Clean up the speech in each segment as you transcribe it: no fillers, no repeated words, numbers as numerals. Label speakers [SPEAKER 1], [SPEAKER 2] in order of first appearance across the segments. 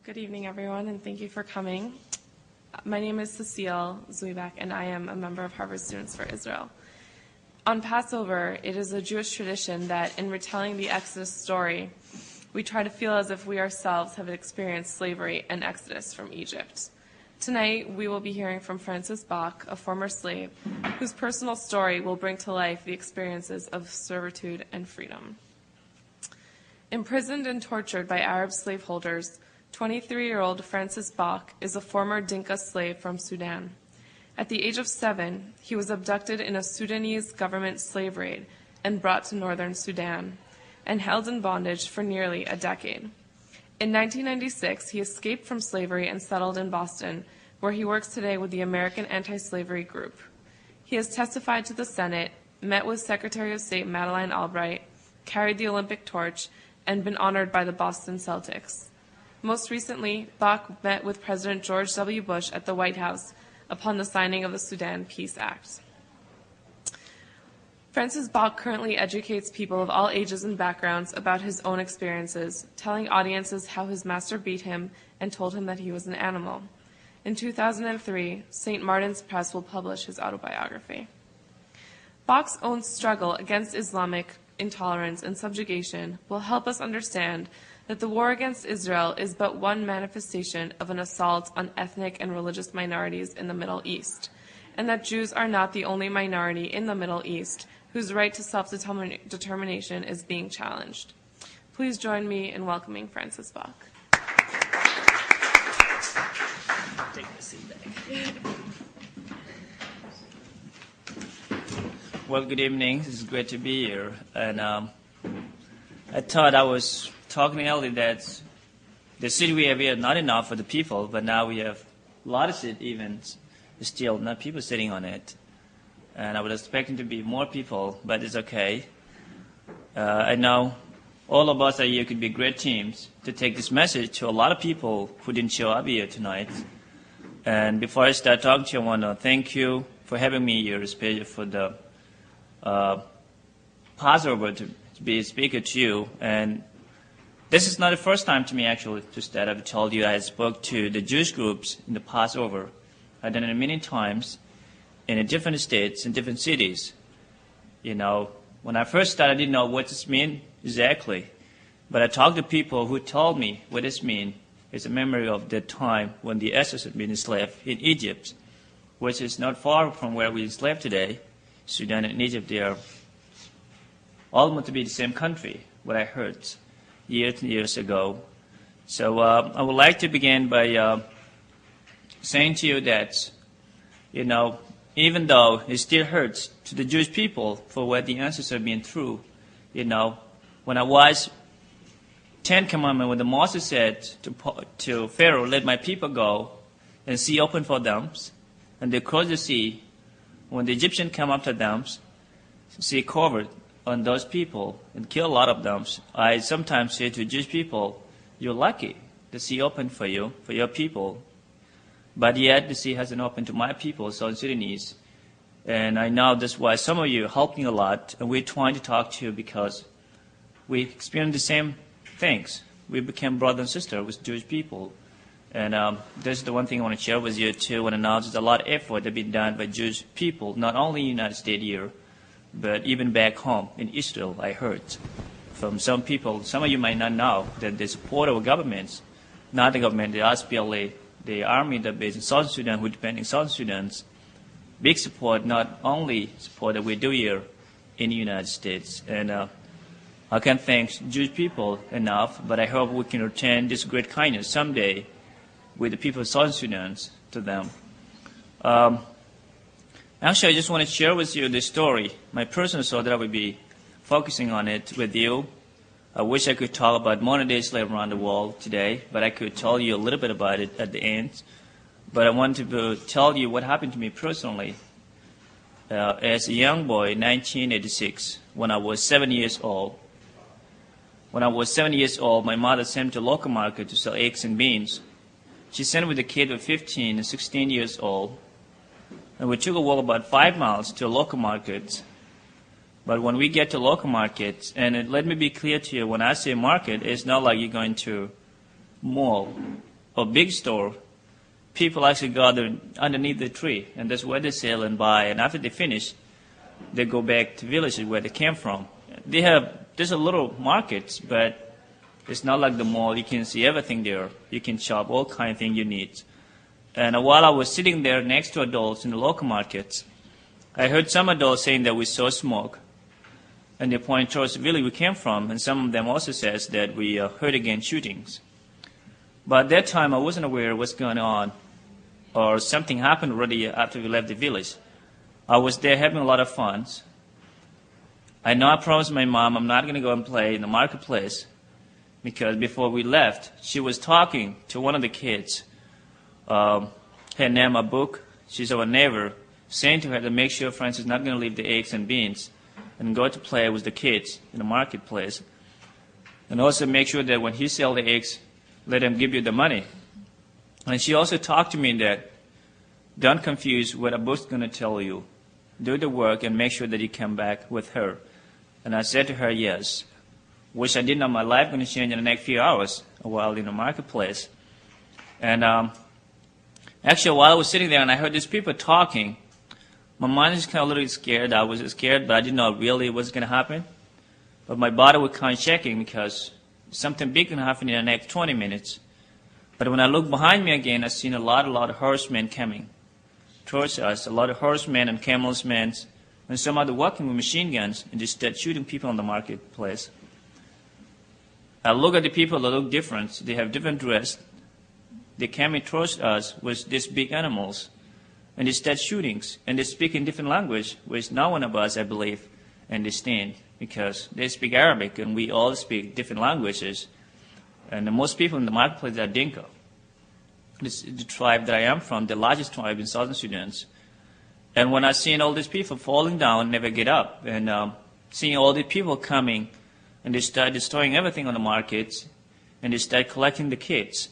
[SPEAKER 1] Good evening, everyone, and thank you for coming. My name is Cecile Zwiebach, and I am a member of Harvard Students for Israel. On Passover, it is a Jewish tradition that in retelling the Exodus story, we try to feel as if we ourselves have experienced slavery and exodus from Egypt. Tonight, we will be hearing from Francis Bach, a former slave, whose personal story will bring to life the experiences of servitude and freedom. Imprisoned and tortured by Arab slaveholders, 23-year-old Francis Bach is a former Dinka slave from Sudan. At the age of 7, he was abducted in a Sudanese government slave raid and brought to northern Sudan, and held in bondage for nearly a decade. In 1996, he escaped from slavery and settled in Boston, where he works today with the American Anti-Slavery Group. He has testified to the Senate, met with Secretary of State Madeleine Albright, carried the Olympic torch, and been honored by the Boston Celtics. Most recently, Bach met with President George W. Bush at the White House upon the signing of the Sudan Peace Act. Francis Bach currently educates people of all ages and backgrounds about his own experiences, telling audiences how his master beat him and told him that he was an animal. In 2003, St. Martin's Press will publish his autobiography. Bach's own struggle against Islamic intolerance and subjugation will help us understand that the war against Israel is but one manifestation of an assault on ethnic and religious minorities in the Middle East, and that Jews are not the only minority in the Middle East whose right to self-determination is being challenged. Please join me in welcoming Francis Bach.
[SPEAKER 2] Take the seat back. Well, good evening. It's great to be here. And I thought I was talking earlier that the city we have here is not enough for the people, but now we have a lot of seats even, still not people sitting on it. And I was expecting to be more people, but it's okay. I know all of us here could be great teams to take this message to a lot of people who didn't show up here tonight. And before I start talking to you, I want to thank you for having me here, especially for the Passover to be a speaker to you. And this is not the first time to me, actually, to start. I've told you I spoke to the Jewish groups in the Passover. I've done it many times in different states, in different cities. You know, when I first started, I didn't know what this means exactly. But I talked to people who told me what this means. It's a memory of the time when the Essex had been enslaved in Egypt, which is not far from where we enslaved today. Sudan and Egypt, they are almost to be the same country, what I heard years and years ago. So I would like to begin by saying to you that, you know, even though it still hurts to the Jewish people for what the ancestors have been through, you know, when I was 10 Commandments, when the Moses said to Pharaoh, let my people go, and sea open for them, and they crossed the sea, when the Egyptians come after them, sea covered on those people and kill a lot of them. I sometimes say to Jewish people, you're lucky the sea opened for you, for your people. But yet the sea hasn't opened to my people, South Sudanese. And I know that's why some of you are helping a lot, and we're trying to talk to you because we experience the same things. We became brother and sister with Jewish people. And this is the one thing I want to share with you too. And now there's a lot of effort that's been done by Jewish people, not only in the United States here, but even back home in Israel. I heard from some people, some of you might not know, that they support our governments, not the government, the SPLA, the army that based in South Sudan, who depend in South Sudan's big support, not only support that we do here in the United States. And I can't thank Jewish people enough, but I hope we can return this great kindness someday with the people of South Sudan to them. Actually, I just want to share with you this story, my personal story, that I will be focusing on it with you. I wish I could talk about modern-day slavery around the world today, but I could tell you a little bit about it at the end. But I wanted to tell you what happened to me personally. As a young boy, 1986, when I was 7 years old. When I was 7 years old, my mother sent me to the local market to sell eggs and beans. She sent me with a kid of 15 and 16 years old. And we took a walk about 5 miles to a local market. But when we get to local markets, and let me be clear to you, when I say market, it's not like you're going to mall or big store, people actually gather underneath the tree, and that's where they sell and buy. And after they finish, they go back to villages where they came from. There's a little markets, but it's not like the mall. You can see everything there. You can shop all kind of things you need. And while I was sitting there next to adults in the local markets, I heard some adults saying that we saw smoke, and they point towards the village we came from, and some of them also says that we heard again shootings. But at that time, I wasn't aware of what's going on, or something happened already after we left the village. I was there having a lot of fun. I know I promised my mom I'm not going to go and play in the marketplace, because before we left, she was talking to one of the kids. Her name, a book. She's our neighbor, saying to her to make sure Francis is not going to leave the eggs and beans and go to play with the kids in the marketplace. And also make sure that when he sells the eggs, let him give you the money. And she also talked to me that don't confuse what a book's going to tell you. Do the work and make sure that you come back with her. And I said to her, yes, which I didn't know my life going to change in the next few hours while in the marketplace. And actually, while I was sitting there and I heard these people talking, my mind was kind of a little scared. I was scared, but I didn't know really what was going to happen. But my body was kind of shaking because something big can happen in the next 20 minutes. But when I looked behind me again, I seen a lot of horsemen coming towards us, a lot of horsemen and camelsmen, and some other walking with machine guns and just shooting people in the marketplace. I look at the people, they look different. They have different dress. They came towards us with these big animals, and they start shootings, and they speak in different language, which no one of us, I believe, understand, because they speak Arabic, and we all speak different languages. And most people in the marketplace are Dinka. This is the tribe that I am from, the largest tribe in southern Sudan. And when I seen all these people falling down, never get up, and seeing all the people coming, and they start destroying everything on the markets, and they start collecting the kids.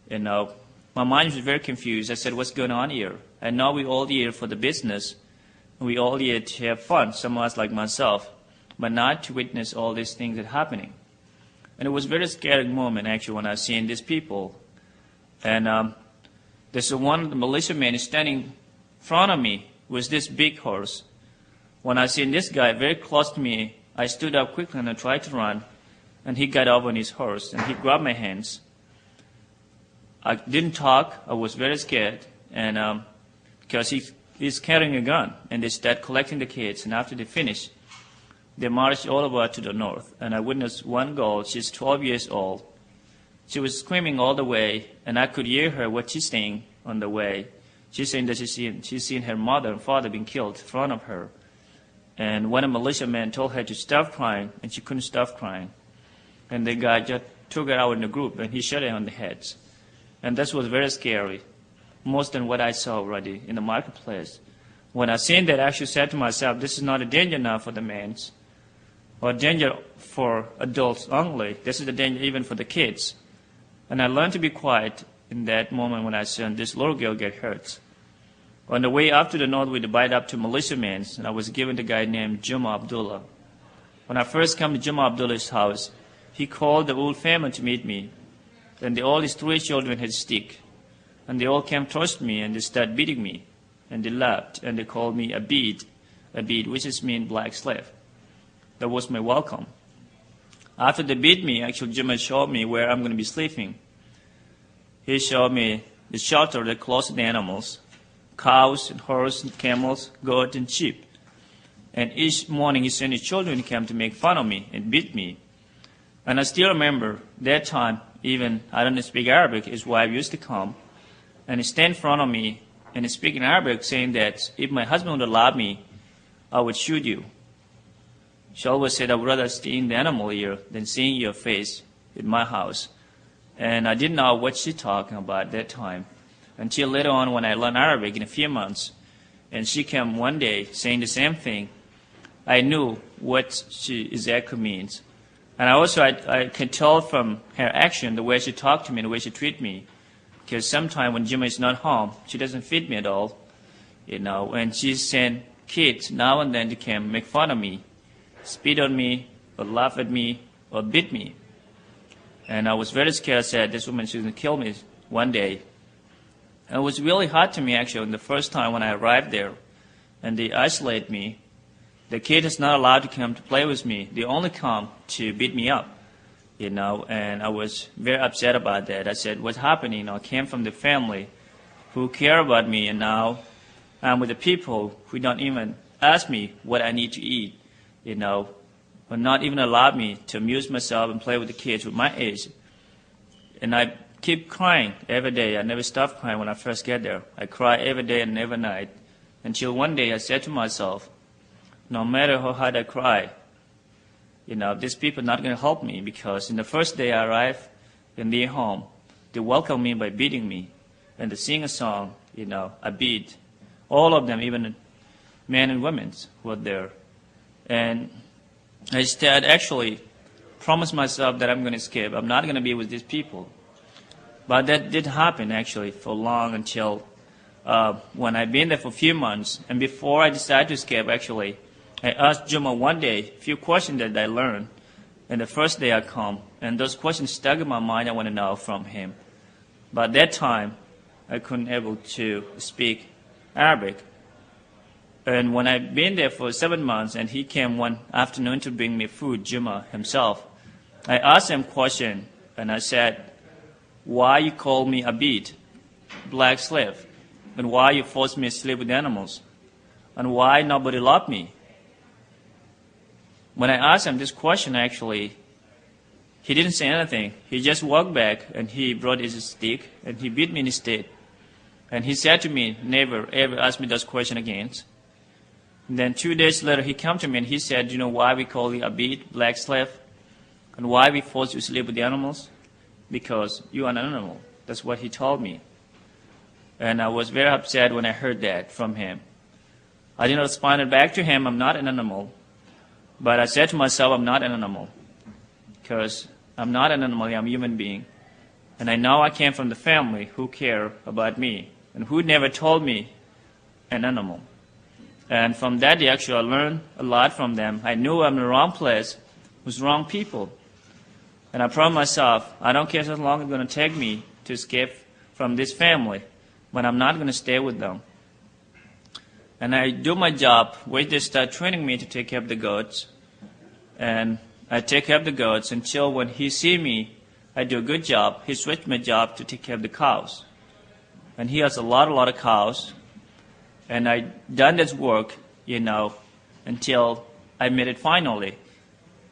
[SPEAKER 2] And my mind was very confused. I said, what's going on here? I know we all here for the business, and we all here to have fun, some of us like myself, but not to witness all these things that are happening. And it was a very scary moment, actually, when I seen these people. And there's one militiaman standing in front of me with this big horse. When I seen this guy very close to me, I stood up quickly and I tried to run, and he got up on his horse, and he grabbed my hands. I didn't talk. I was very scared, and because he's carrying a gun, and they start collecting the kids, and after they finish, they marched all over to the north, and I witnessed one girl. She's 12 years old. She was screaming all the way, and I could hear her what she's saying on the way. She's saying that she's seen her mother and father being killed in front of her, and one of the militiamen told her to stop crying, and she couldn't stop crying, and the guy just took her out in the group, and he shot her on the head. And this was very scary, more than what I saw already in the marketplace. When I seen that, I actually said to myself, this is not a danger now for the men, or a danger for adults only. This is a danger even for the kids. And I learned to be quiet in that moment when I saw this little girl get hurt. On the way up to the north, we divided up to militiamen, and I was given a guy named Juma Abdullah. When I first came to Juma Abdullah's house, he called the whole family to meet me. And all his 3 children had stick. And they all came towards me, and they started beating me. And they laughed, and they called me a bead, which is mean black slave. That was my welcome. After they beat me, actually Juma showed me where I'm going to be sleeping. He showed me the shelter that close to the animals, cows and horses and camels, goats and sheep. And each morning he sent his children to come to make fun of me and beat me. And I still remember that time, even I don't speak Arabic, his wife used to come and he stand in front of me and speak in Arabic, saying that if my husband would allow me, I would shoot you. She always said, I would rather stay in the animal here than seeing your face in my house. And I didn't know what she's talking about that time until later on when I learned Arabic in a few months. And she came one day saying the same thing. I knew what she exactly means. And I can tell from her action, the way she talked to me, the way she treated me. Because sometimes when Jimmy is not home, she doesn't feed me at all. And she sent kids now and then to come make fun of me, spit on me, or laugh at me, or beat me. And I was very scared. I said, this woman, she's going to kill me one day. And it was really hard to me, actually, the first time when I arrived there. And they isolate me. The kid is not allowed to come to play with me. They only come to beat me up, And I was very upset about that. I said, what's happening? I came from the family who care about me, and now I'm with the people who don't even ask me what I need to eat, or not even allow me to amuse myself and play with the kids with my age. And I keep crying every day. I never stop crying when I first get there. I cry every day and every night until one day I said to myself, no matter how hard I cry, these people are not going to help me, because in the first day I arrived in their home, they welcomed me by beating me, and they sing a song, a beat. All of them, even men and women, were there. And I actually promised myself that I'm going to escape. I'm not going to be with these people. But that did happen, actually, for long, until when I've been there for a few months. And before I decided to escape, actually, I asked Juma one day a few questions that I learned. And the first day I come, and those questions stuck in my mind. I want to know from him. But at that time, I couldn't able to speak Arabic. And when I'd been there for 7 months, and he came one afternoon to bring me food, Juma himself, I asked him a question, and I said, why you call me Abid, black slave? And why you force me to sleep with animals? And why nobody loved me? When I asked him this question, actually, he didn't say anything. He just walked back, and he brought his stick, and he beat me instead. And he said to me, never ever ask me those questions again. And then 2 days later, he came to me and he said, you know why we call you Abid, black slave? And why we force you to sleep with the animals? Because you are an animal. That's what he told me. And I was very upset when I heard that from him. I didn't respond back to him, I'm not an animal. But I said to myself, I'm not an animal. Because I'm not an animal, I'm a human being. And I know I came from the family who care about me, and who never told me an animal. And from that day, actually, I learned a lot from them. I knew I'm in the wrong place with wrong people. And I promised myself, I don't care how long it's going to take me to escape from this family, but I'm not going to stay with them. And I do my job, where they start training me to take care of the goats. And I take care of the goats until when he see me, I do a good job. He switched my job to take care of the cows. And he has a lot of cows. And I done this work, until I made it finally.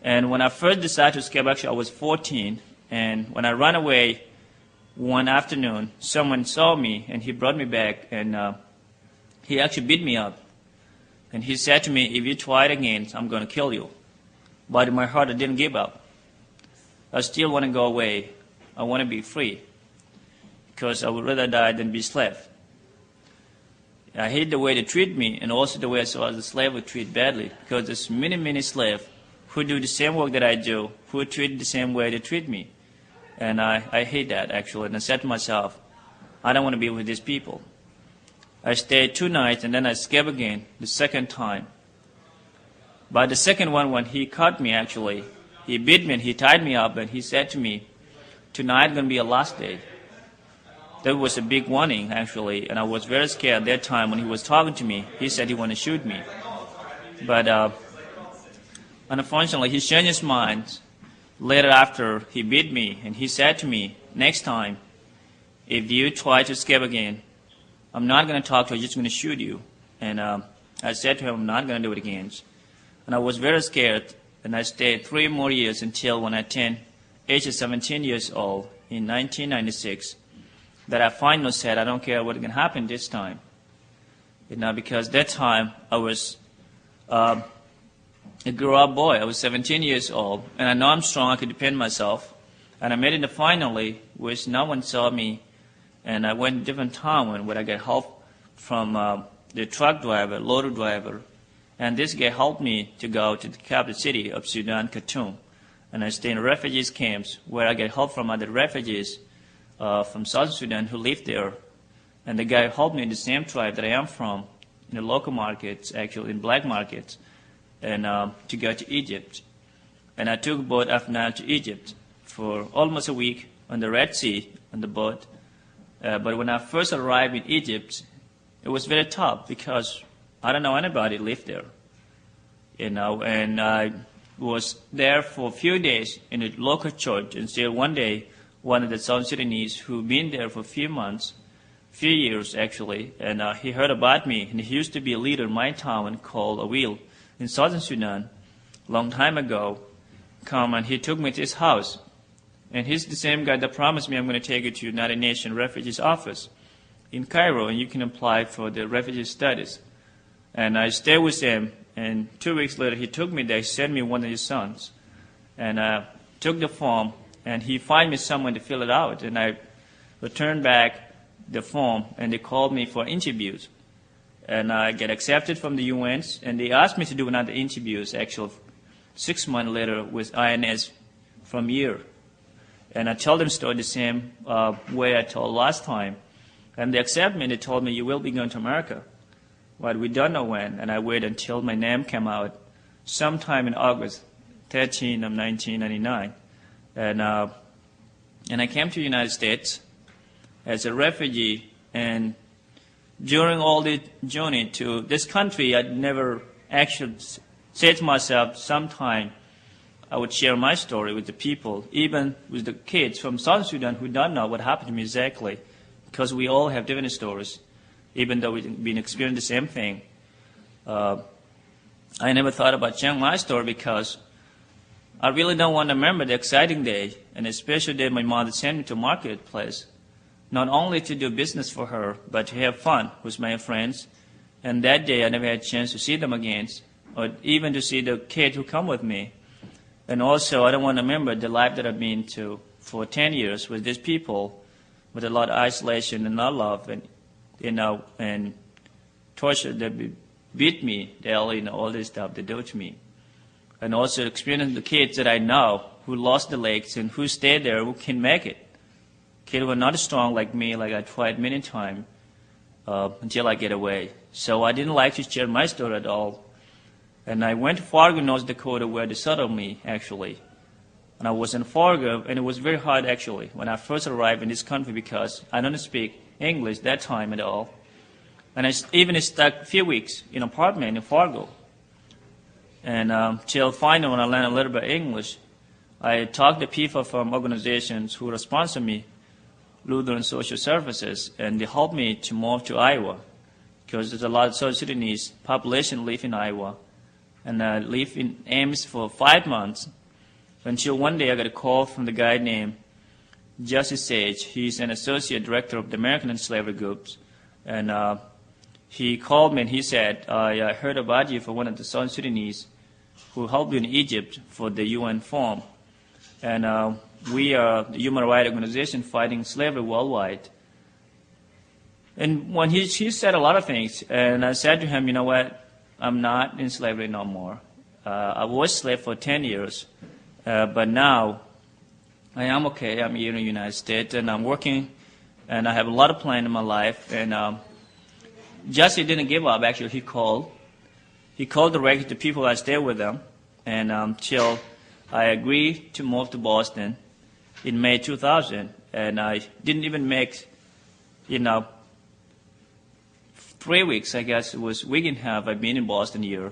[SPEAKER 2] And when I first decided to escape, actually I was 14. And when I ran away one afternoon, someone saw me and he brought me back, and he actually beat me up. And he said to me, if you try it again, I'm going to kill you. But in my heart, I didn't give up. I still want to go away. I want to be free, because I would rather die than be slave. I hate the way they treat me, and also the way I saw as a slave would treat badly, because there's many slaves who do the same work that I do, who treat the same way they treat me. And I hate that, actually. And I said to myself, I don't want to be with these people. I stayed 2 nights, and then I escaped again, the second time. But the second one, when he caught me, actually, he beat me and he tied me up, and he said to me, tonight is going to be your last day. That was a big warning, actually, and I was very scared at that time when he was talking to me. He said he wanted to shoot me. But unfortunately, he changed his mind later after he beat me, and he said to me, next time, if you try to escape again, I'm not going to talk to you, I'm just going to shoot you. And I said to him, I'm not going to do it again. And I was very scared, and I stayed 3 more years until when I turned age of 17 years old in 1996. That I finally said, I don't care what's going to happen this time. Because that time I was a grown-up boy. I was 17 years old, and I know I'm strong. I could depend on myself. And I made it finally, which no one saw me. And I went to different town where I got help from the truck driver, loader driver. And this guy helped me to go to the capital city of Sudan, Khartoum. And I stayed in refugees camps where I get help from other refugees from South Sudan who live there. And the guy helped me in the same tribe that I am from, in the local markets, actually in black markets, and to go to Egypt. And I took a boat after Nile to Egypt for almost a week on the Red Sea on the boat. But when I first arrived in Egypt, it was very tough because I don't know anybody lived there, and I was there for a few days in a local church until one day, one of the South Sudanese who'd been there for a few years actually, and he heard about me, and he used to be a leader in my town called Awil in southern Sudan, a long time ago, come and he took me to his house. And he's the same guy that promised me I'm going to take you to United Nations Refugees Office in Cairo, and you can apply for the refugee status. And I stayed with him, and 2 weeks later he took me there. He sent me one of his sons, and I took the form, and he found me someone to fill it out. And I returned back the form, and they called me for interviews. And I get accepted from the UNs, and they asked me to do another interviews, actually 6 months later with INS from here. And I told them story the same way I told last time. And they accepted me, and they told me, you will be going to America. But we don't know when. And I waited until my name came out sometime in August 13 of 1999. And I came to the United States as a refugee. And during all the journey to this country, I'd never actually said to myself, sometime I would share my story with the people, even with the kids from South Sudan who don't know what happened to me exactly, because we all have different stories, even though we've been experiencing the same thing. I never thought about sharing my story because I really don't want to remember the exciting day, and especially the day my mother sent me to marketplace, not only to do business for her, but to have fun with my friends. And that day I never had a chance to see them again, or even to see the kids who come with me. And also, I don't want to remember the life that I've been to for 10 years with these people, with a lot of isolation and not love, and and torture that beat me daily, all this stuff they do to me. And also experiencing the kids that I know who lost their legs and who stayed there, who can make it. Kids who are not strong like me, like I tried many times until I get away. So I didn't like to share my story at all. And I went to Fargo, North Dakota, where they settled me, actually. And I was in Fargo, and it was very hard, actually, when I first arrived in this country because I don't speak English that time at all. And I even stuck a few weeks in an apartment in Fargo. And till finally, when I learned a little bit of English, I talked to people from organizations who sponsored me, Lutheran Social Services, and they helped me to move to Iowa because there's a lot of South Sudanese population live in Iowa. And I lived in Ames for 5 months until one day I got a call from the guy named Justice Sage. He's an associate director of the American Slavery Groups. And he called me and he said, I heard about you for one of the South Sudanese who helped you in Egypt for the UN Forum. And we are the human rights organization fighting slavery worldwide. And when he said a lot of things, and I said to him, you know what? I'm not in slavery no more. I was slave for 10 years, but now I am okay. I'm here in the United States, and I'm working, and I have a lot of plans in my life. And Jesse didn't give up. Actually, he called directly to people I stay with them, and until I agreed to move to Boston in May 2000, and I didn't even make, 3 weeks, I guess it was, week and a half, I've been in Boston here.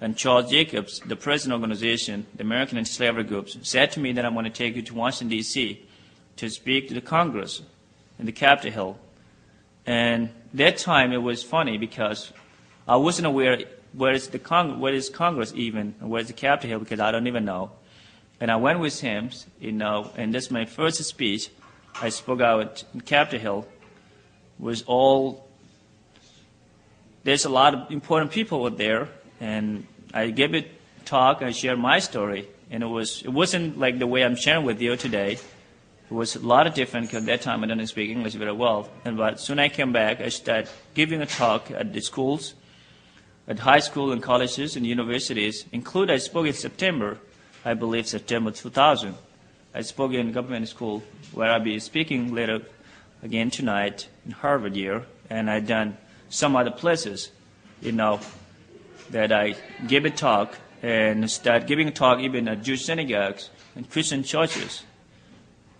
[SPEAKER 2] And Charles Jacobs, the president of the organization, the American Anti-Slavery Groups, said to me that I'm going to take you to Washington, D.C. to speak to the Congress in the Capitol Hill. And that time it was funny because I wasn't aware where is Congress even, and where's the Capitol Hill, because I don't even know. And I went with him, and that's my first speech. I spoke out in Capitol Hill. There's a lot of important people there, and I gave a talk. I shared my story, and it wasn't like the way I'm sharing with you today. It was a lot of different because at that time I didn't speak English very well. But soon I came back, I started giving a talk at the schools, at high school and colleges and universities. I spoke in September, I believe September 2000. I spoke in government school where I'll be speaking later again tonight in Harvard here, and I done some other places, that I gave a talk and start giving a talk even at Jewish synagogues and Christian churches.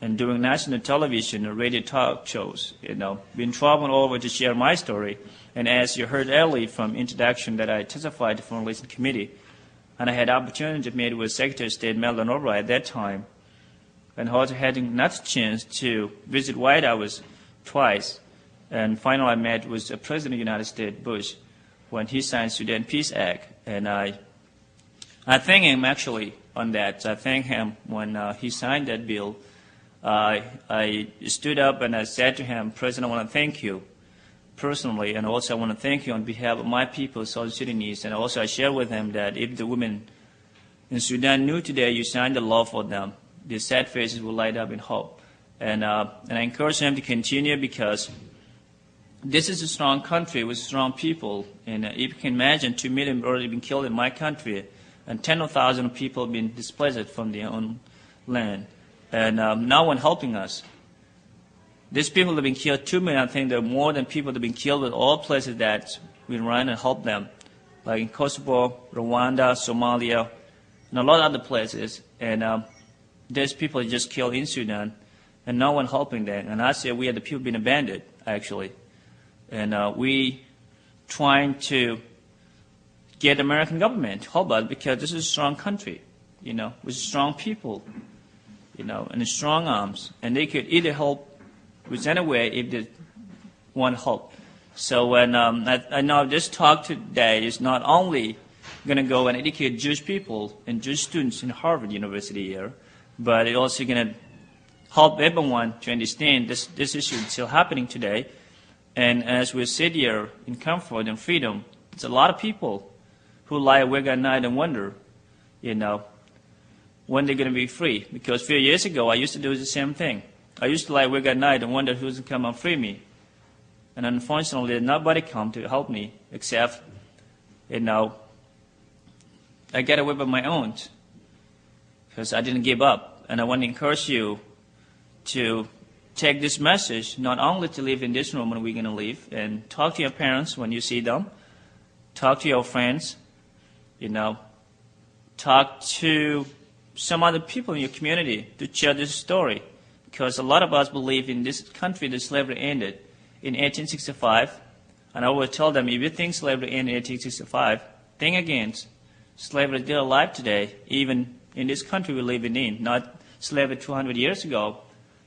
[SPEAKER 2] and doing national television and radio talk shows. Been traveling all over to share my story. And as you heard earlier from introduction that I testified to the Foreign Relations Committee, and I had the opportunity to meet with Secretary of State Madeleine Albright at that time, and also had another chance to visit White House twice. And finally, I met with the President of the United States, Bush, when he signed Sudan Peace Act. And I thank him actually on that. I thank him when he signed that bill. I stood up and I said to him, President, I want to thank you personally, and also I want to thank you on behalf of my people, South Sudanese. And also I shared with him that if the women in Sudan knew today you signed the law for them, their sad faces will light up in hope. And I encourage him to continue, because this is a strong country with strong people. And if you can imagine, 2 million have already been killed in my country, and 10,000 people have been displaced from their own land. And no one helping us. These people have been killed, 2 million. I think there are more than people that have been killed with all places that we run and help them, like in Kosovo, Rwanda, Somalia, and a lot of other places. And these people are just killed in Sudan, and no one helping them. And I say we are the people being abandoned, actually. And we trying to get the American government to help us, because this is a strong country, with strong people, and strong arms. And they could either help with any way if they want help. So when I know this talk today is not only going to go and educate Jewish people and Jewish students in Harvard University here, but it's also going to help everyone to understand this issue is still happening today. And as we sit here in comfort and freedom, there's a lot of people who lie awake at night and wonder, when they're going to be free. Because a few years ago, I used to do the same thing. I used to lie awake at night and wonder who's going to come and free me. And unfortunately, nobody come to help me except, I get away by my own, because I didn't give up. And I want to encourage you to take this message, not only to live in this room when we're going to leave, and talk to your parents when you see them, talk to your friends, talk to some other people in your community to share this story. Because a lot of us believe in this country that slavery ended in 1865. And I will tell them, if you think slavery ended in 1865, think again. Slavery is still alive today, even in this country we're living in. Not slavery 200 years ago,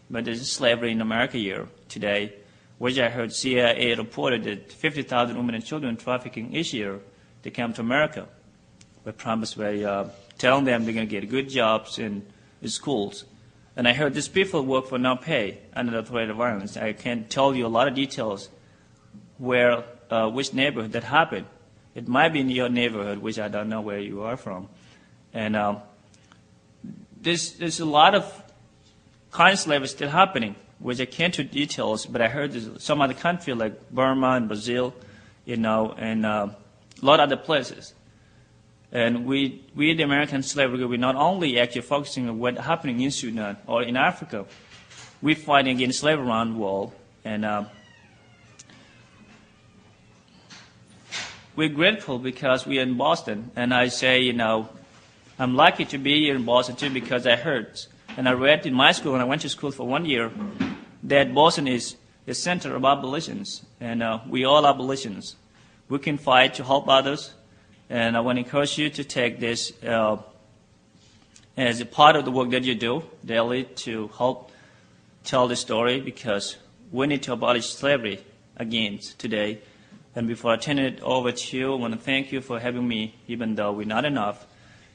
[SPEAKER 2] but there's slavery in America here today, which I heard CIA reported that 50,000 women and children trafficking each year to come to America. We promised by telling them they're going to get good jobs in schools. And I heard these people work for no pay under the threat of violence. I can't tell you a lot of details where, which neighborhood that happened. It might be in your neighborhood, which I don't know where you are from. And there's a lot of kind of slavery still happening, which I can't do details, but I heard there's some other country like Burma and Brazil, and a lot of other places. And we the American slavery, we're not only actually focusing on what's happening in Sudan or in Africa, we're fighting against slavery around the world. And we're grateful because we're in Boston. And I say, I'm lucky to be here in Boston too, because I heard and I read in my school, and I went to school for 1 year, that Boston is the center of abolitions. And we all abolitionists. We can fight to help others. And I want to encourage you to take this as a part of the work that you do daily to help tell the story, because we need to abolish slavery again today. And before I turn it over to you, I want to thank you for having me, even though we're not enough.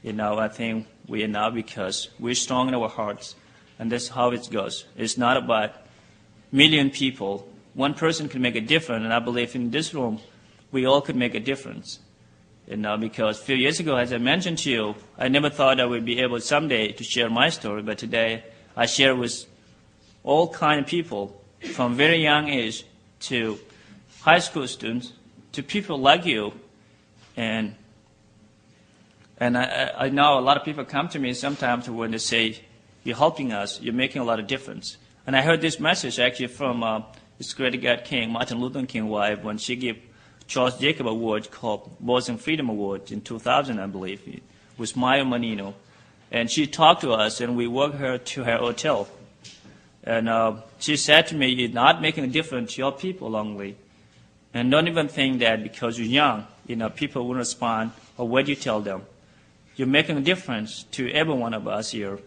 [SPEAKER 2] I think we are now because we're strong in our hearts, and that's how it goes. It's not about million people. One person can make a difference, and I believe in this room, we all could make a difference. Because a few years ago, as I mentioned to you, I never thought I would be able someday to share my story, but today I share with all kinds of people, from very young age to high school students, to people like you. And I know a lot of people come to me sometimes when they say, you're helping us, you're making a lot of difference. And I heard this message actually from this great God King, Martin Luther King's wife, when she gave Charles Jacob Award called Boston Freedom Award in 2000, I believe, with Maya Menino. And she talked to us, and we walked her to her hotel. And she said to me, "You're not making a difference to your people only. And don't even think that because you're young, people won't respond or what you tell them. You're making a difference to every one of us here."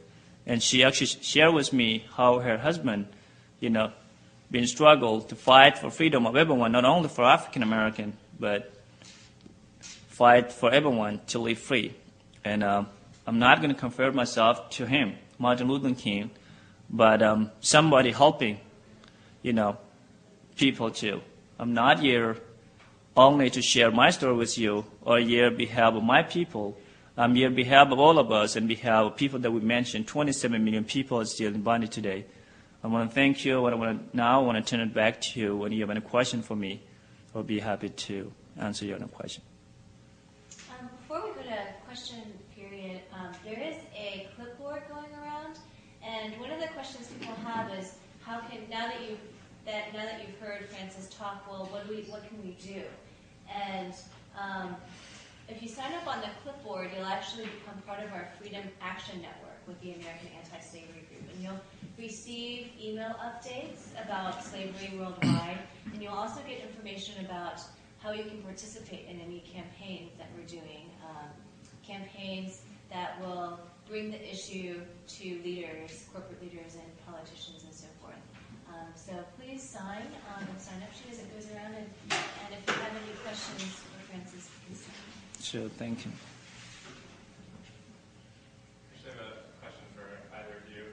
[SPEAKER 2] And she actually shared with me how her husband, been struggle to fight for freedom of everyone, not only for African American, but fight for everyone to live free. And I'm not going to compare myself to him, Martin Luther King, but somebody helping, people too. I'm not here only to share my story with you or here on behalf of my people. I'm here on behalf of all of us and behalf of people that we mentioned. 27 million people are still in bondage today. I want to thank you. I want to turn it back to you. When you have any question for me, I'll be happy to answer your question.
[SPEAKER 3] Before we go to question period, there is a clipboard going around, and one of the questions people have is, how can now that you've heard Francis talk, well, what can we do? And if you sign up on the clipboard, you'll actually become part of our Freedom Action Network with the American Anti-Slavery Group, and you'll receive email updates about slavery worldwide, and you'll also get information about how you can participate in any campaigns that we're doing, campaigns that will bring the issue to leaders, corporate leaders, and politicians, and so forth. So please sign on the sign-up sheet as it goes around, and if you have any questions for Francis, please sign.
[SPEAKER 2] Sure, thank you.
[SPEAKER 4] Actually, I have a question for either of you.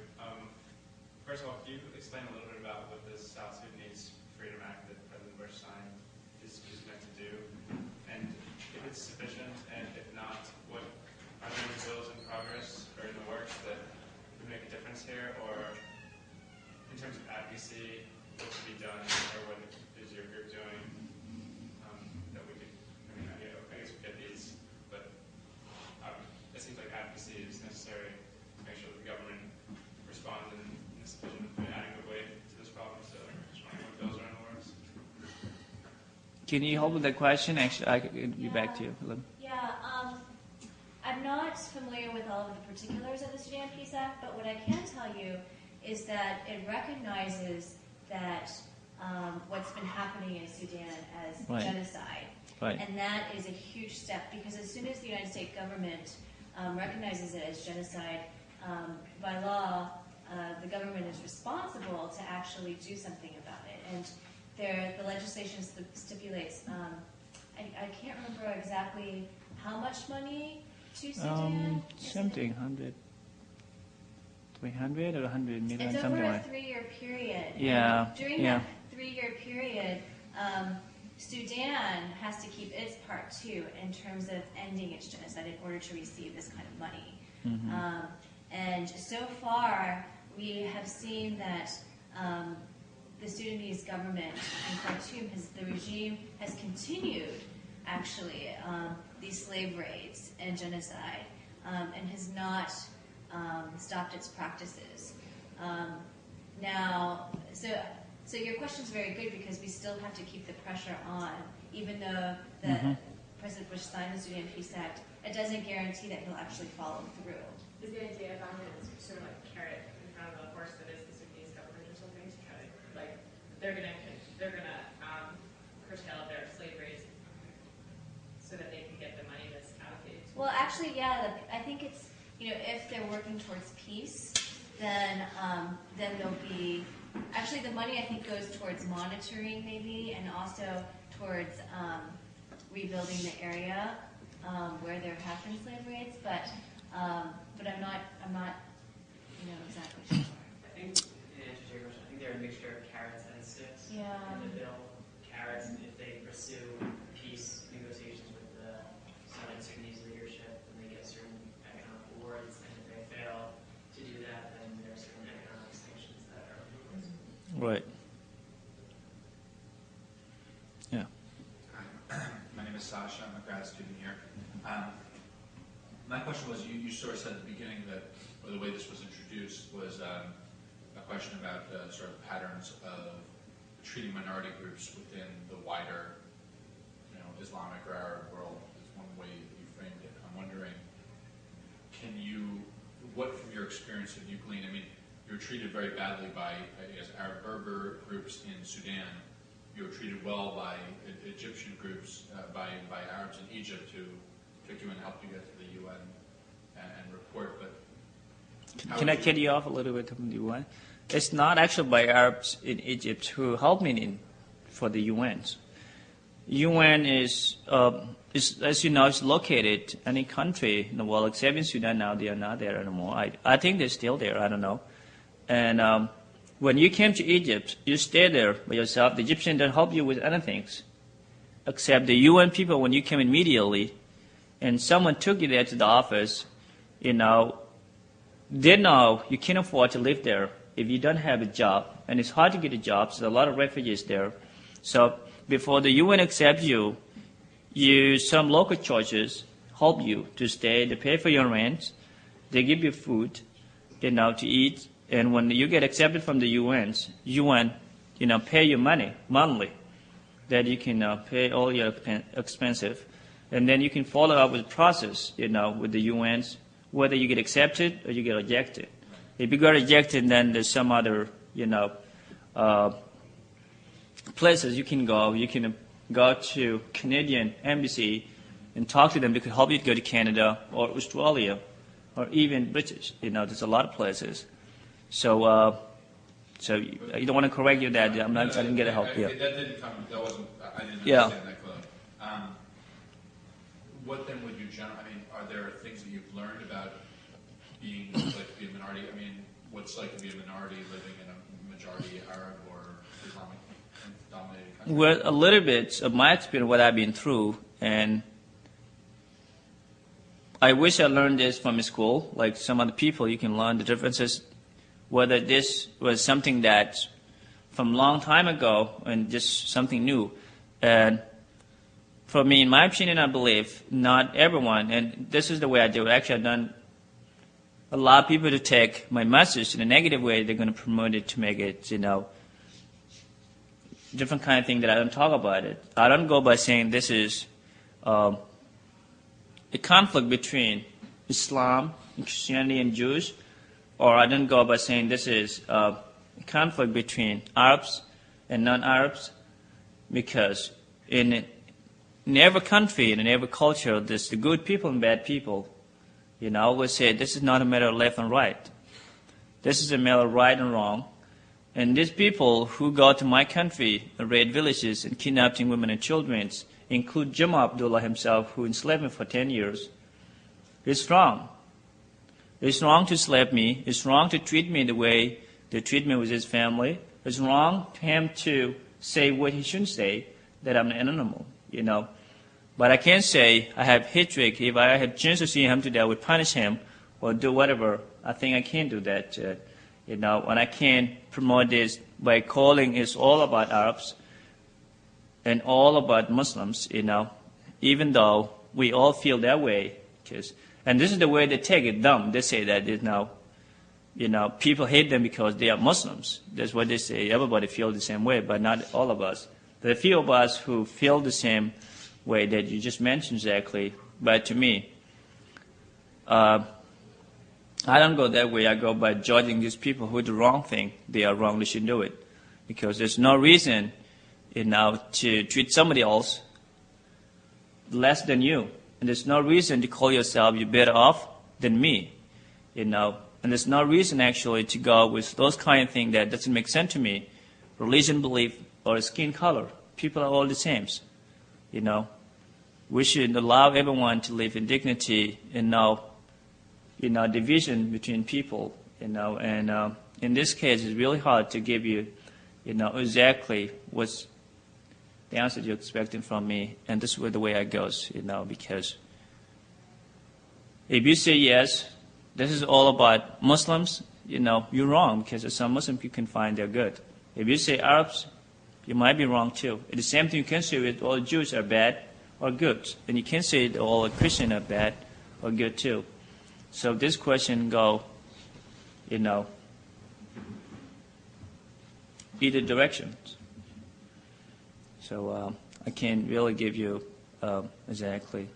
[SPEAKER 4] First of all, can you explain a little bit about what this South Sudanese Freedom Act that President Bush signed is meant to do, and if it's sufficient, and if not, what are there any bills in progress or in the works that would make a difference here, or in terms of advocacy, what should be done, or what is your group doing that we could, I guess we get these, but it seems like advocacy is necessary to make sure that the government responds in a sufficient and adequate way to this problem, so just wondering what bills are in the works.
[SPEAKER 2] Can you hold with that question? Actually, I could be back to you.
[SPEAKER 3] Yeah, I'm not familiar with all of the particulars of the Sudan Peace Act, but what I can tell you is that it recognizes that what's been happening in Sudan as genocide.
[SPEAKER 2] Right.
[SPEAKER 3] And that is a huge step, because as soon as the United States government recognizes it as genocide, by law, the government is responsible to actually do something about it. And the legislation stipulates, I can't remember exactly how much money to Sudan.
[SPEAKER 2] Something, 300 or 100 million,
[SPEAKER 3] it's
[SPEAKER 2] something
[SPEAKER 3] over
[SPEAKER 2] like
[SPEAKER 3] a 3-year period.
[SPEAKER 2] Yeah.
[SPEAKER 3] And during that 3-year period, Sudan has to keep its part too in terms of ending its genocide in order to receive this kind of money.
[SPEAKER 2] Mm-hmm.
[SPEAKER 3] And so far, we have seen that the Sudanese government in Khartoum, the regime has continued, actually, these slave raids and genocide, and has not stopped its practices. Now, so your question is very good, because we still have to keep the pressure on, even though President Bush signed the Sudan Peace Act. It doesn't guarantee that he'll actually follow through.
[SPEAKER 5] Is the idea behind it sort of like carrot in front of the horse that is the Sudanese government or something, to try to, like, they're gonna curtail their slave rates so that they can get the money that's allocated to
[SPEAKER 3] Well, actually, yeah, I think it's, if they're working towards peace, then there'll be, actually the money I think goes towards monitoring maybe, and also towards rebuilding the area where there have been slave raids, but I'm not exactly sure.
[SPEAKER 6] I think, in answer to your question, I think they're a mixture of carrots and sticks.
[SPEAKER 3] Yeah.
[SPEAKER 6] In the bill, carrots, if they pursue peace negotiations with the Sudanese leadership, then they get certain economic rewards, and if they fail to do that, then there are certain economic sanctions that are imposed.
[SPEAKER 2] Right. Yeah.
[SPEAKER 7] My name is Sasha. I'm a grad student here. My question was, you sort of said at the beginning that, or the way this was introduced was a question about sort of patterns of treating minority groups within the wider, Islamic or Arab world is one way you framed it. I'm wondering, what from your experience have you gleaned? I mean, you were treated very badly by, I guess, Arab Berber groups in Sudan. You were treated well by Egyptian groups, by Arabs in Egypt who took you and helped you get to the UN and report. But
[SPEAKER 2] can I cut you off a little bit from the UN? It's not actually by Arabs in Egypt who helped me for the UNs. UN is, as you know, it's located in any country in the world except in Sudan now. They are not there anymore. I think they're still there. I don't know. And when you came to Egypt, you stayed there by yourself. The Egyptians didn't help you with anything except the UN people when you came immediately, and someone took you there to the office. They know you can't afford to live there if you don't have a job, and it's hard to get a job. So a lot of refugees there. So before the UN accepts you, some local churches help you to stay. They pay for your rent. They give you food, to eat. And when you get accepted from the UN, pay you money monthly that you can pay all your expenses, and then you can follow up with the process, with the UN, whether you get accepted or you get rejected. If you got rejected, then there's some other, places you can go. You can go to Canadian embassy and talk to them. They could help you to go to Canada or Australia or even British. There's a lot of places. So you don't want to correct you that I didn't get help. Yeah.
[SPEAKER 7] That didn't come. That wasn't. I didn't understand
[SPEAKER 2] Yeah.
[SPEAKER 7] that clearly. What then would you generally? I mean, are there things that you've learned about being a minority? I mean, what's like to be a minority living in a majority Arab or Islamic dominated country?
[SPEAKER 2] Well, a little bit of my experience, what I've been through, and I wish I learned this from school. Like some other people, you can learn the differences. Whether this was something that from a long time ago and just something new. And for me, in my opinion, I believe not everyone, and this is the way I do it. Actually, I've done a lot of people to take my message in a negative way. They're going to promote it to make it, different kind of thing that I don't talk about it. I don't go by saying this is a conflict between Islam, and Christianity, and Jews. Or I don't go by saying this is a conflict between Arabs and non-Arabs, because in every country and in every culture, there's the good people and bad people. I always say this is not a matter of left and right. This is a matter of right and wrong. And these people who go to my country and raid villages and kidnapping women and children, include Jamal Abdullah himself, who enslaved me for 10 years, is wrong. It's wrong to slap me. It's wrong to treat me the way they treat me with his family. It's wrong for him to say what he shouldn't say, that I'm an animal, But I can't say I have hatred. If I had a chance to see him today, I would punish him or do whatever. I think I can't do that, and I can't promote this by calling it's all about Arabs and all about Muslims, even though we all feel that way, and this is the way they take it dumb. They say that people hate them because they are Muslims. That's what they say. Everybody feels the same way, but not all of us. There are a few of us who feel the same way that you just mentioned exactly. But to me, I don't go that way. I go by judging these people who do the wrong thing. They are wrong. They shouldn't do it. Because there's no reason, to treat somebody else less than you. And there's no reason to call yourself you're better off than me, And there's no reason actually to go with those kind of things that doesn't make sense to me. Religion, belief, or skin color. People are all the same, We should allow everyone to live in dignity and no, division between people, And in this case, it's really hard to give you, exactly what's the answer you're expecting from me, and this is the way it goes, because if you say yes, this is all about Muslims, you're wrong, because there's some Muslims you can find they're good. If you say Arabs, you might be wrong too. It's the same thing you can say with all Jews are bad or good, and you can't say that all Christians are bad or good too. So this question go, either direction. So I can't really give you exactly.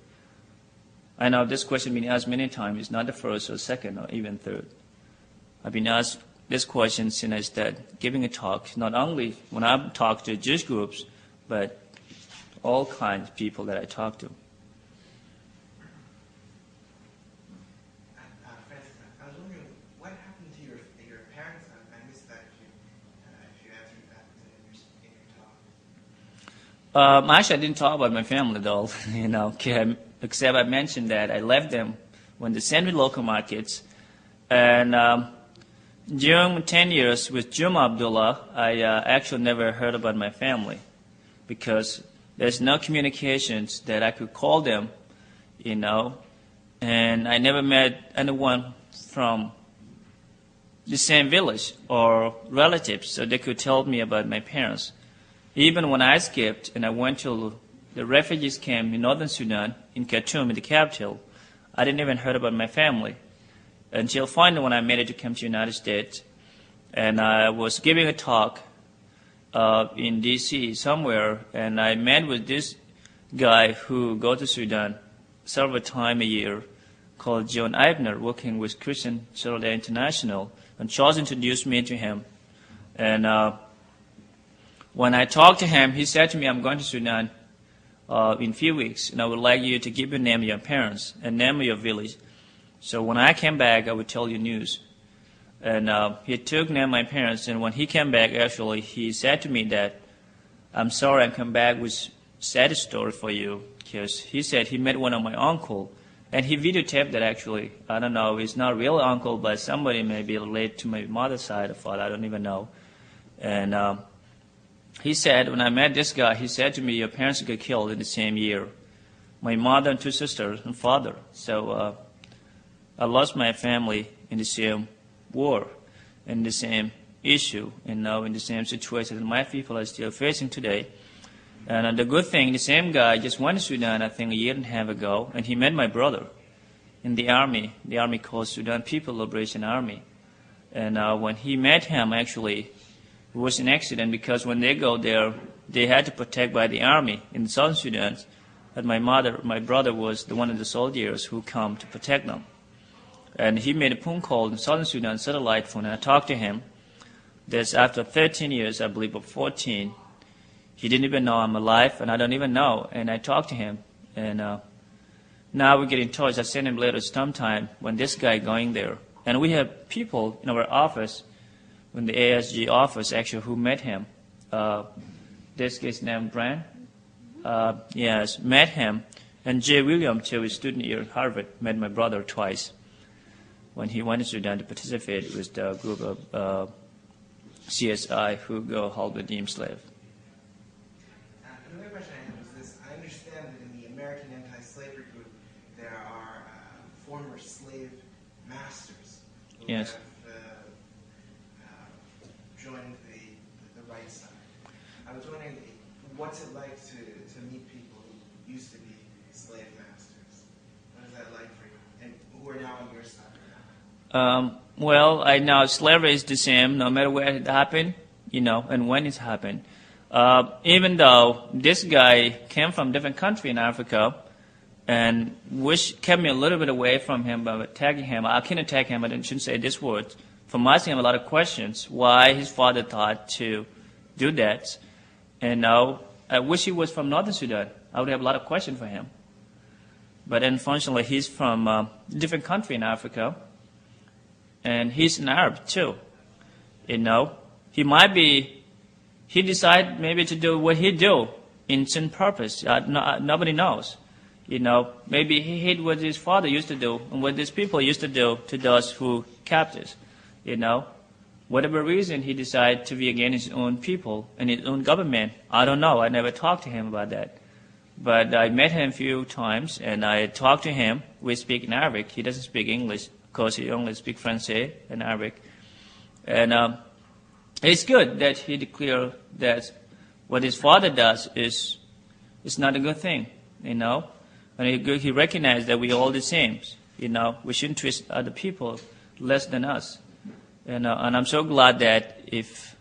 [SPEAKER 2] I know this question has been asked many times. It's not the first or second or even third. I've been asked this question since I started giving a talk, not only when I talk to Jewish groups, but all kinds of people that I talk to.
[SPEAKER 8] Francis, I was wondering what happened to your parents? I missed that if you answered that in your talk.
[SPEAKER 2] Actually, I didn't talk about my family at all, except I mentioned that I left them when they sent me local markets. And during 10 years with Juma Abdullah, I actually never heard about my family because there's no communications that I could call them, and I never met anyone from the same village or relatives so they could tell me about my parents. Even when I escaped and I went to the refugees camp in northern Sudan, in Khartoum, in the capital, I didn't even hear about my family until finally when I made it to come to the United States. And I was giving a talk in D.C. somewhere, and I met with this guy who goes to Sudan several times a year called John Eibner, working with Christian Solidarity International, and Charles introduced me to him. And when I talked to him, he said to me, I'm going to Sudan in a few weeks, and I would like you to give your name of your parents and name of your village. So when I came back, I would tell you news. And he took name of my parents, and when he came back, actually, he said to me that, I'm sorry I come back with sad story for you, because he said he met one of my uncle, and he videotaped that actually. I don't know, it's not real uncle, but somebody may be related to my mother's side of father, I don't even know. And he said, when I met this guy, he said to me, your parents got killed in the same year. My mother and two sisters and father. So I lost my family in the same war, in the same issue, and now in the same situation that my people are still facing today. And the good thing, the same guy just went to Sudan, I think, a year and a half ago, and he met my brother in the army called Sudan People Liberation Army. And when he met him, actually, it was an accident because when they go there, they had to protect by the army in Southern Sudan. And my brother was one of the soldiers who come to protect them. And he made a phone call in Southern Sudan, satellite phone, and I talked to him. That's after 13 years, I believe, or 14. He didn't even know I'm alive, and I don't even know. And I talked to him, and now we're getting in touch. I sent him letters sometime when this guy going there. And we have people in our office, in the ASG office, actually, who met him. This guy's named Brand. Yes, met him. And Jay Williams, too, a student here at Harvard, met my brother twice when he went to Sudan to participate with the group of CSI who go hold the deemed slave.
[SPEAKER 8] Another question I have is this. I understand that in the American anti-slavery group, there are former slave masters who
[SPEAKER 2] Yes.
[SPEAKER 8] have joined the right side. I was wondering, what's it like to meet people who used to be slave masters? What is that like for you? And who are now on your side?
[SPEAKER 2] Well, I know slavery is the same no matter where it happened, and when it happened. Even though this guy came from a different country in Africa, and which kept me a little bit away from him by attacking him. I can't attack him, I shouldn't say this word. From asking him a lot of questions, why his father thought to do that. And now, I wish he was from Northern Sudan. I would have a lot of questions for him. But unfortunately, he's from a different country in Africa. And he's an Arab too, he decided maybe to do what he do in some purpose. Nobody knows, maybe he hate what his father used to do and what these people used to do to those who captives, whatever reason he decided to be against his own people and his own government. I don't know. I never talked to him about that. But I met him a few times and I talked to him. We speak in Arabic. He doesn't speak English. Because he only speaks French and Arabic. And it's good that he declared that what his father does is not a good thing, And he recognized that we're all the same, We shouldn't treat other people less than us. And I'm so glad that if,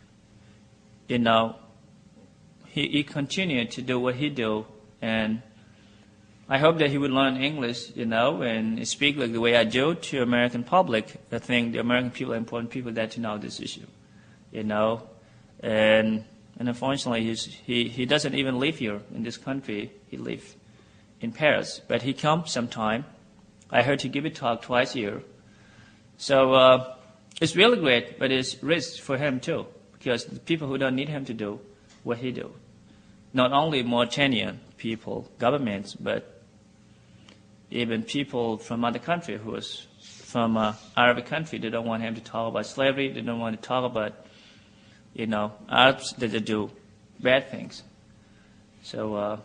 [SPEAKER 2] he continued to do what he do and I hope that he would learn English, and speak like the way I do to American public. I think the American people are important people that to know this issue, and unfortunately he doesn't even live here in this country. He lives in Paris, but he comes sometime. I heard he give a talk twice a year. So it's really great, but it's risk for him too, because the people who don't need him to do what he do, not only Mauritanian people, governments, but even people from other country who is from Arabic country, they don't want him to talk about slavery. They don't want to talk about, Arabs that they do bad things. So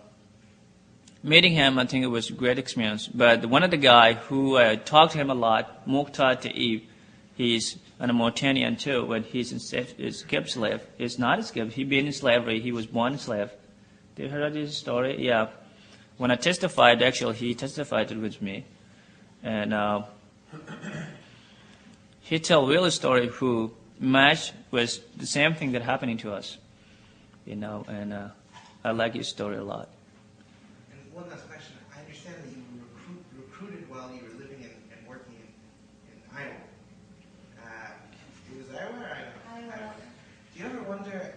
[SPEAKER 2] meeting him, I think it was a great experience. But one of the guy who talked to him a lot, Mukhtar Taib, he's a Mauritanian too. When he's escaped slave, he's not escaped. He been in slavery. He was born a slave. Did you hear this story? Yeah. When I testified, actually, he testified with me, and he tell real story who matched with the same thing that happening to us, and I like his story a lot.
[SPEAKER 8] And one last question. I understand that you were recruited while you were living and working in Iowa. It was Iowa or Iowa?
[SPEAKER 3] Iowa.
[SPEAKER 8] Do you ever wonder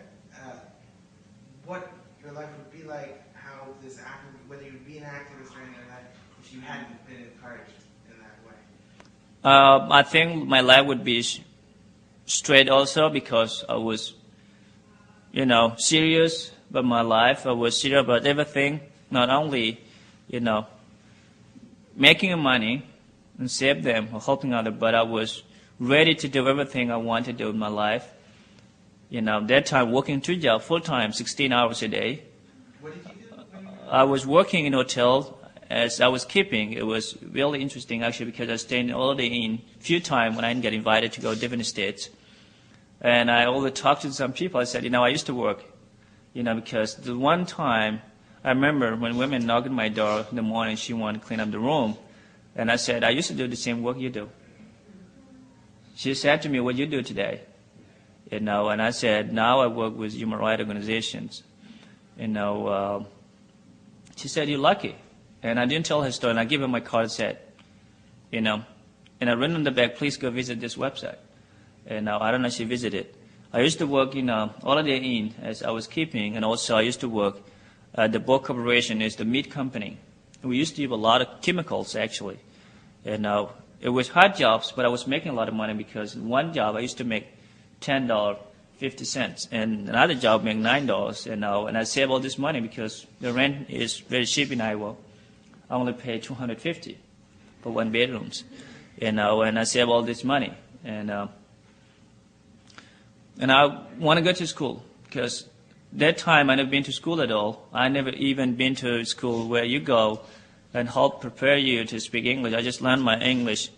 [SPEAKER 8] what your life would be like, how this whether you'd be an activist or anything like that, if you hadn't been encouraged in that way?
[SPEAKER 2] I think my life would be straight also, because I was, serious about my life. I was serious about everything, not only, making money and save them or helping others, but I was ready to do everything I wanted to do in my life. That time working 2 jobs, full-time, 16 hours a day.
[SPEAKER 8] What did you do?
[SPEAKER 2] I was working in a hotel as I was keeping. It was really interesting, actually, because I stayed all day in few times when I didn't get invited to go to different states. And I always talked to some people. I said, I used to work, because the one time I remember when women knocked on my door in the morning, she wanted to clean up the room. And I said, I used to do the same work you do. She said to me, what do you do today? And I said, now I work with human rights organizations. She said, you're lucky. And I didn't tell her story, and I gave her my card and said, and I written on the back, please go visit this website. And I don't know if she visited. I used to work in Holiday Inn as I was keeping, and also I used to work at the Board Corporation, is the meat company. We used to use a lot of chemicals, actually. And it was hard jobs, but I was making a lot of money, because in one job I used to make $10.50, and another job make $9, and I save all this money because the rent is very cheap in Iowa. I only pay $250 for 1 bedrooms, and I save all this money, and I want to go to school, because that time I never been to school at all. I never even been to school where you go and help prepare you to speak English. I just learned my English,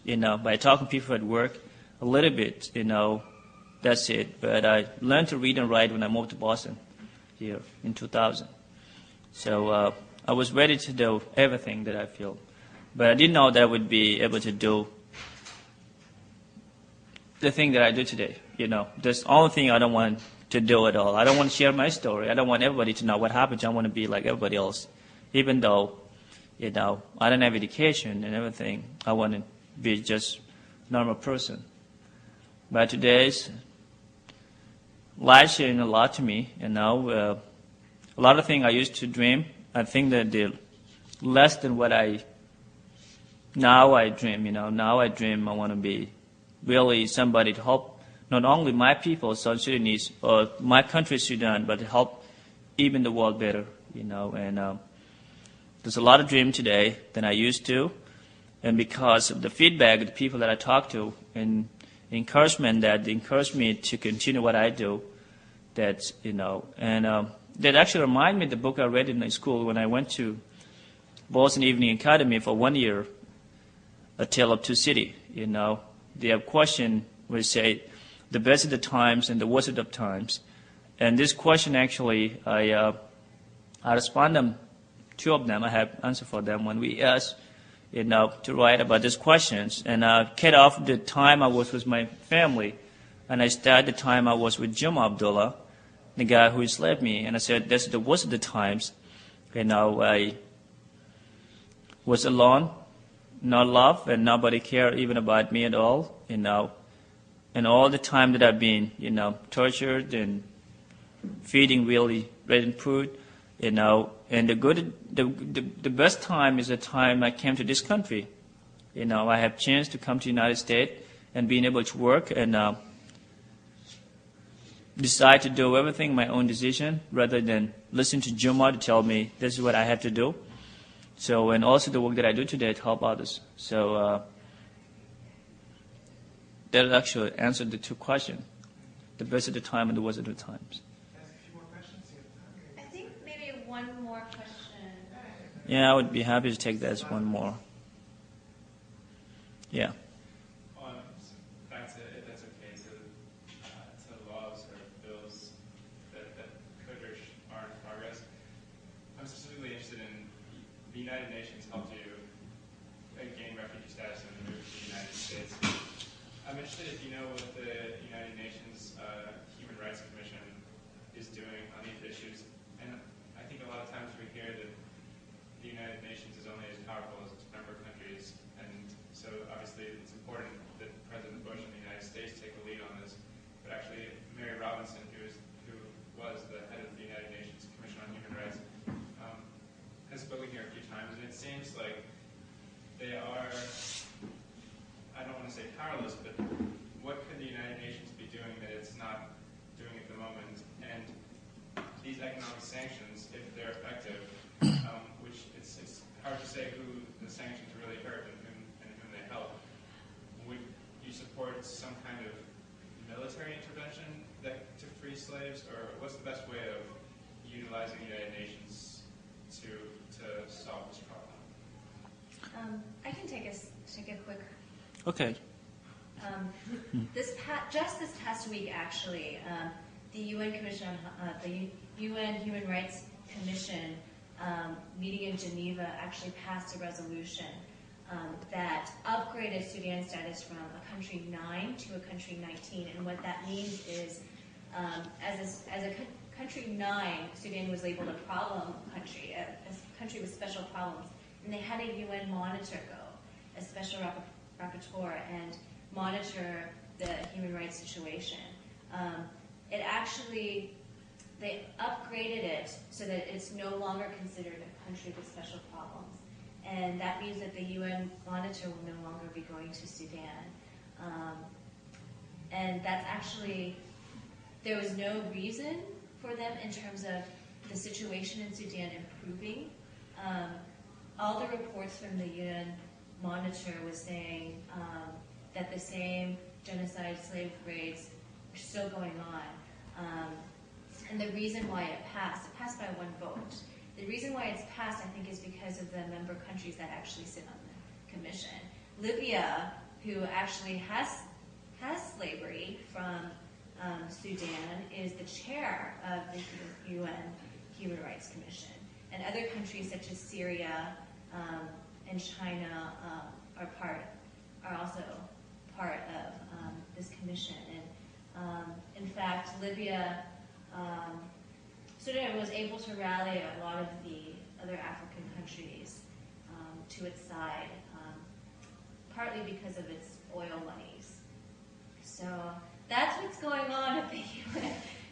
[SPEAKER 2] by talking to people at work a little bit, That's it. But I learned to read and write when I moved to Boston here in 2000. So I was ready to do everything that I feel. But I didn't know that I would be able to do the thing that I do today. That's the only thing I don't want to do at all. I don't want to share my story. I don't want everybody to know what happened. I want to be like everybody else. Even though, I don't have education and everything, I want to be just a normal person. But today's life changed a lot to me, a lot of things I used to dream, I think that they're less than what now I dream, now I dream I want to be really somebody to help not only my people, South Sudanese, or my country, Sudan, but to help even the world better, and there's a lot of dream today than I used to, and because of the feedback of the people that I talk to, and encouragement that encouraged me to continue what I do, that actually reminded me of the book I read in school when I went to Boston Evening Academy for 1 year, A Tale of Two Cities. They have question where they say the best of the times and the worst of the times, and this question actually I respond them, 2 of them I have answer for them when we asked to write about these questions. And I cut off the time I was with my family, and I started the time I was with Jim Abdullah, the guy who enslaved me. And I said, that's the worst of the times. I was alone, not loved, and nobody cared even about me at all, and all the time that I've been, tortured and feeding really red food, and the best time is the time I came to this country. I have chance to come to the United States and being able to work and decide to do everything my own decision rather than listen to Juma to tell me this is what I have to do. So, and also the work that I do today to help others. So that actually answered the two questions. The best of the time and the worst of the times.
[SPEAKER 8] Ask a few more questions. You have time.
[SPEAKER 3] I think maybe one more question.
[SPEAKER 2] Yeah, I would be happy to take that as one more. Yeah.
[SPEAKER 4] Back to, if that's okay, to laws or bills that could or are in progress. I'm specifically interested in the United Nations helped you gain refugee status and move to the United States. I'm interested if you know what the United Nations Human Rights Commission is doing on these issues. And I think a lot of times we hear that the United Nations is only as powerful as its member countries. And so obviously it's important that President Bush and the United States take a lead on this. But actually Mary Robinson, who was the head of the United Nations Commission on Human Rights, has spoken here a few times, and it seems like they are, I don't want to say powerless, but what could the United Nations be doing that it's not doing at the moment? And these economic sanctions, if they're effective, which it's hard to say who the sanctions really hurt and whom they help, would you support some kind of military intervention to free slaves, or what's the best way of utilizing the United Nations to solve this problem?
[SPEAKER 3] I can take a quick.
[SPEAKER 2] Okay.
[SPEAKER 3] Just this past week, actually, the UN Commission, the UN Human Rights Commission, meeting in Geneva, actually passed a resolution that upgraded Sudan's status from a country 9 to a country 19. And what that means is, as a country 9, Sudan was labeled a problem country, a country with special problems, and they had a UN monitor go, a special rapporteur, and monitor the human rights situation. They upgraded it so that it's no longer considered a country with special problems. And that means that the UN monitor will no longer be going to Sudan. And that's actually, there was no reason for them in terms of the situation in Sudan improving. All the reports from the UN monitor was saying that the same genocide, slave raids are still going on. And the reason why it passed by one vote. The reason why it's passed, I think, is because of the member countries that actually sit on the commission. Libya, who actually has slavery from Sudan, is the chair of the UN Human Rights Commission. And other countries such as Syria and China are also part of this commission. And in fact, Libya Sudan was able to rally a lot of the other African countries to its side, partly because of its oil monies. So that's what's going on at the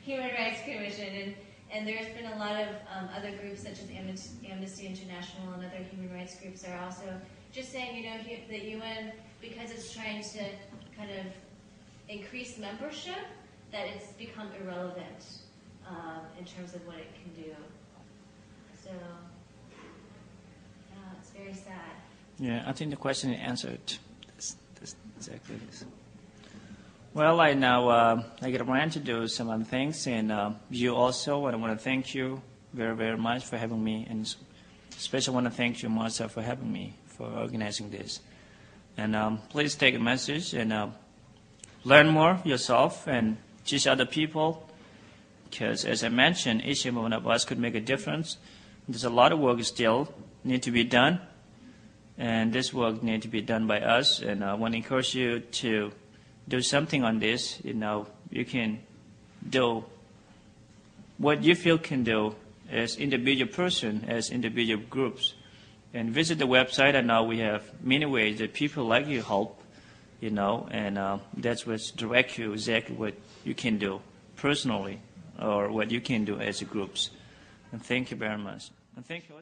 [SPEAKER 3] Human Rights Commission. And there's been a lot of other groups such as Amnesty International and other human rights groups are also just saying, the UN, because it's trying to kind of increase membership, that it's become irrelevant in terms of what it can do. So, it's very sad.
[SPEAKER 2] Yeah, I think the question is answered. That's exactly this. Well, I get around to do some other things, and you also, I want to thank you very, very much for having me, and especially want to thank you, Martha, for having me, for organizing this. And please take a message and learn more yourself and teach other people, because as I mentioned, each and one of us could make a difference. There's a lot of work still need to be done, and this work needs to be done by us, and I want to encourage you to do something on this. You can do what you feel can do as individual person, as individual groups, And visit the website, and now we have many ways that people like you help, and that's what's direct you exactly what you can do personally or what you can do as a groups. And thank you very much. And thank you.